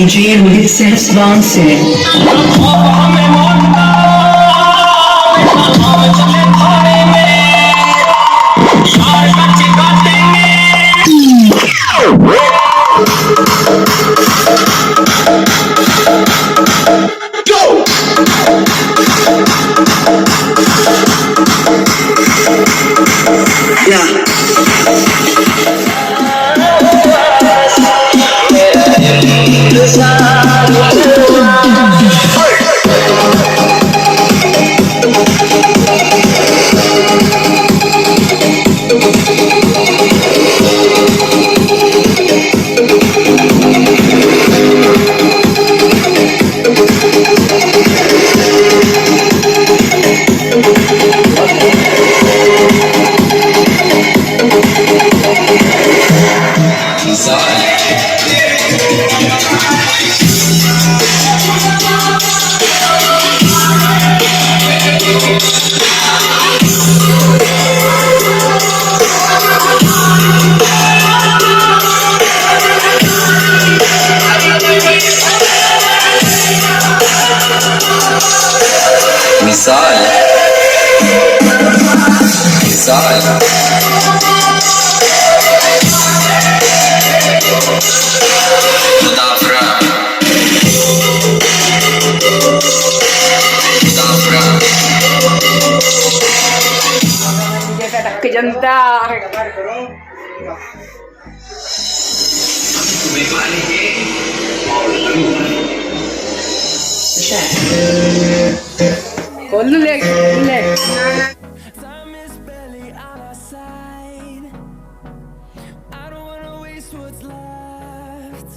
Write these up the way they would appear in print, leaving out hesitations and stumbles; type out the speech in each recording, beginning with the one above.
DJ Ulysses Bouncing. Misal, misal, Mudafra, Mudafra. टक जनता खोल ले ले Time is barely on our side. I don't wanna waste what's left.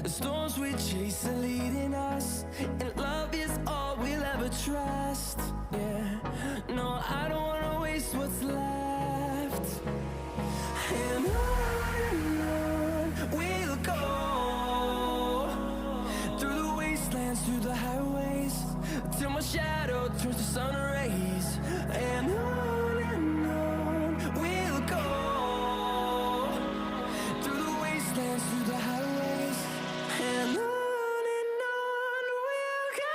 The storms we chase are leading us, and love is all we'll ever trust. Yeah, no, I don't wanna waste what's left. And on we'll go, through the wastelands, through the highways, till my shadow turns to sun rays. And on we'll go, through the wastelands, through the highways. And on we'll go.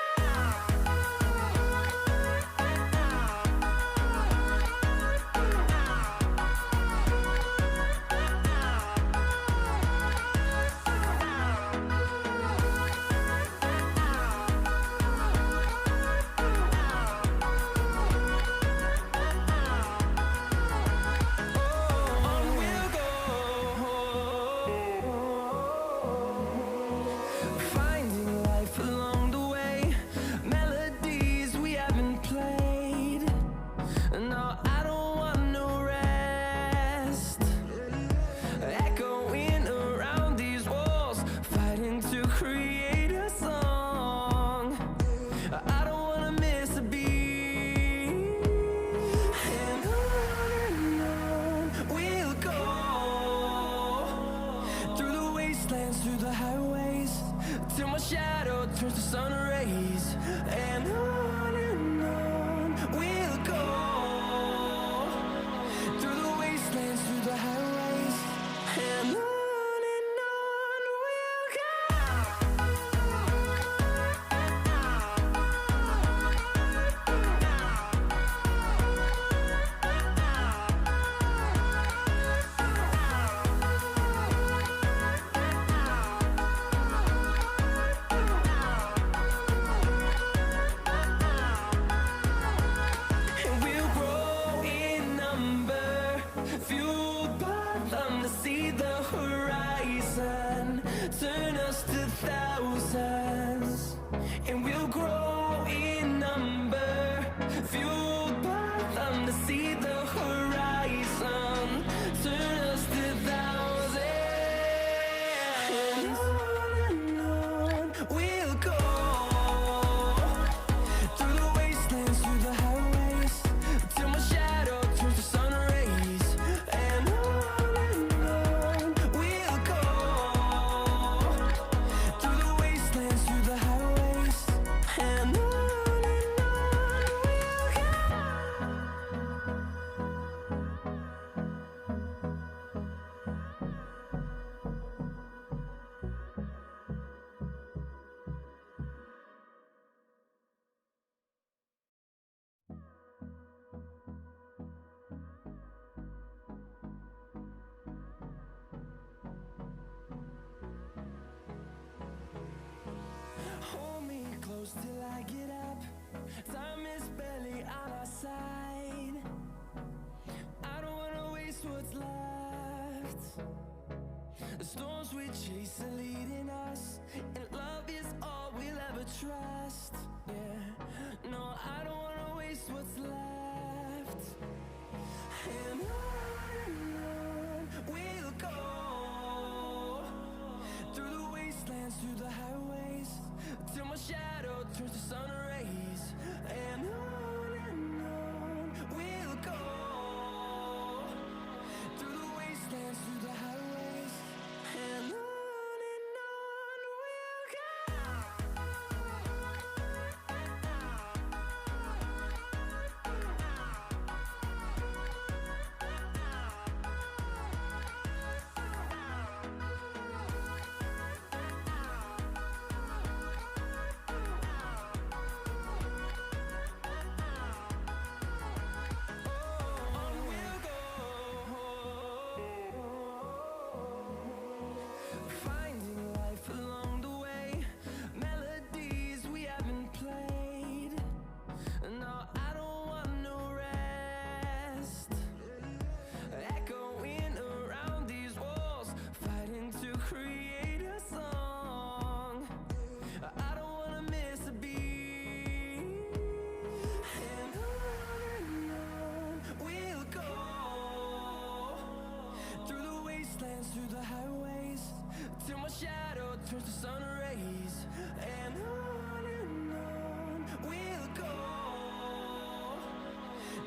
The storms we chase are leading us, and love is all we'll ever trust. Yeah, no, I don't wanna waste what's left. And on we'll go, through the wastelands, through the highways, till my shadow turns to sun rays. And on we'll go, through the wastelands, through the highways, and on we'll go. Finding life along the way, melodies we haven't played. No, I don't want no rest. Echoing around these walls, fighting to create a song. I don't wanna miss a beat. And on we'll go, through the wastelands, through the highways, till my shadow turns to sun rays. And on we'll go,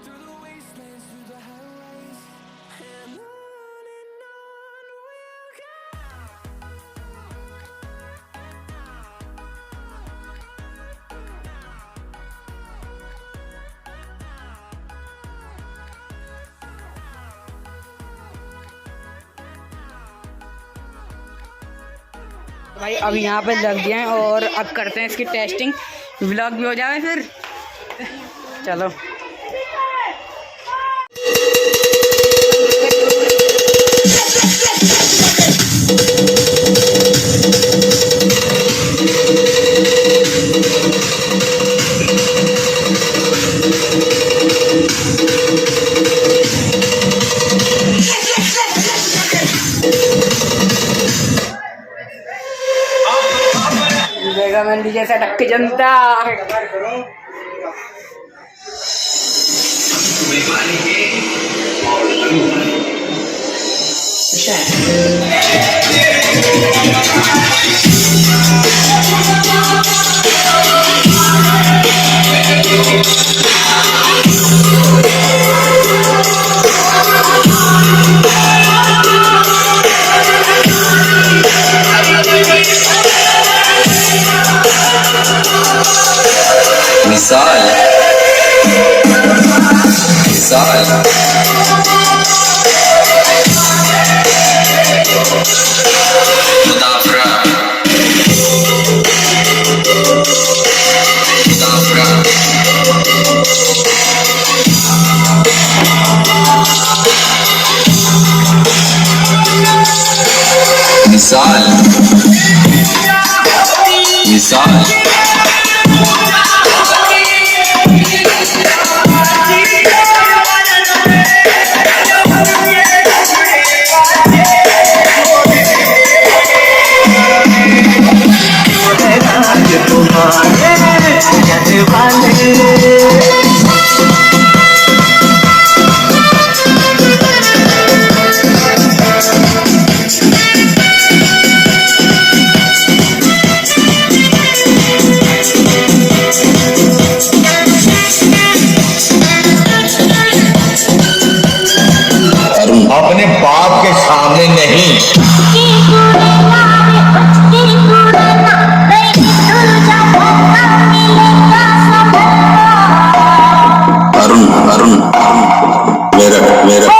through the wastelands, through the highways, and on we'll go. भाई अब यहाँ पे लग गए हैं और अब करते हैं इसकी टेस्टिंग। व्लॉग भी हो जाए फिर। चलो देखा मंडी जैसा टक्के जनता। मिसाल मिसाल मुदाफरा मुदाफरा मिसाल मिसाल अपने बाप के सामने नहीं। अरुण अरुण मेरा मेरा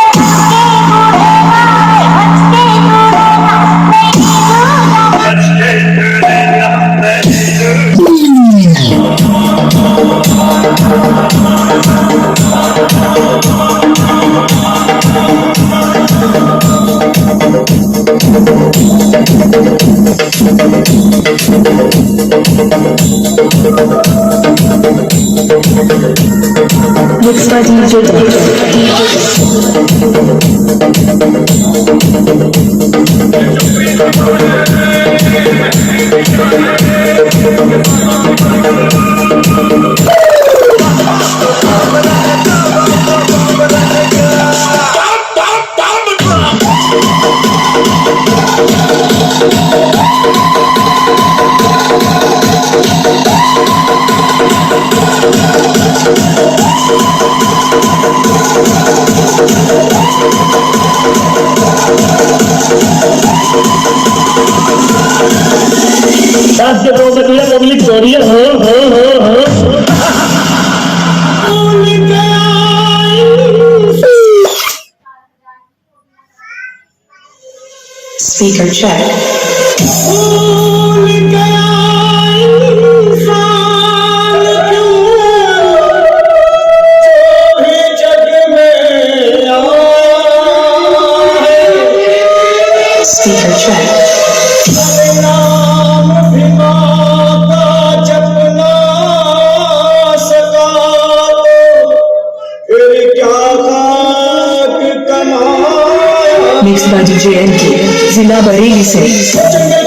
Mixed by DJ public sorry हो Speaker check. Speaker check. Mixed by DJ NK, जिला बरेली से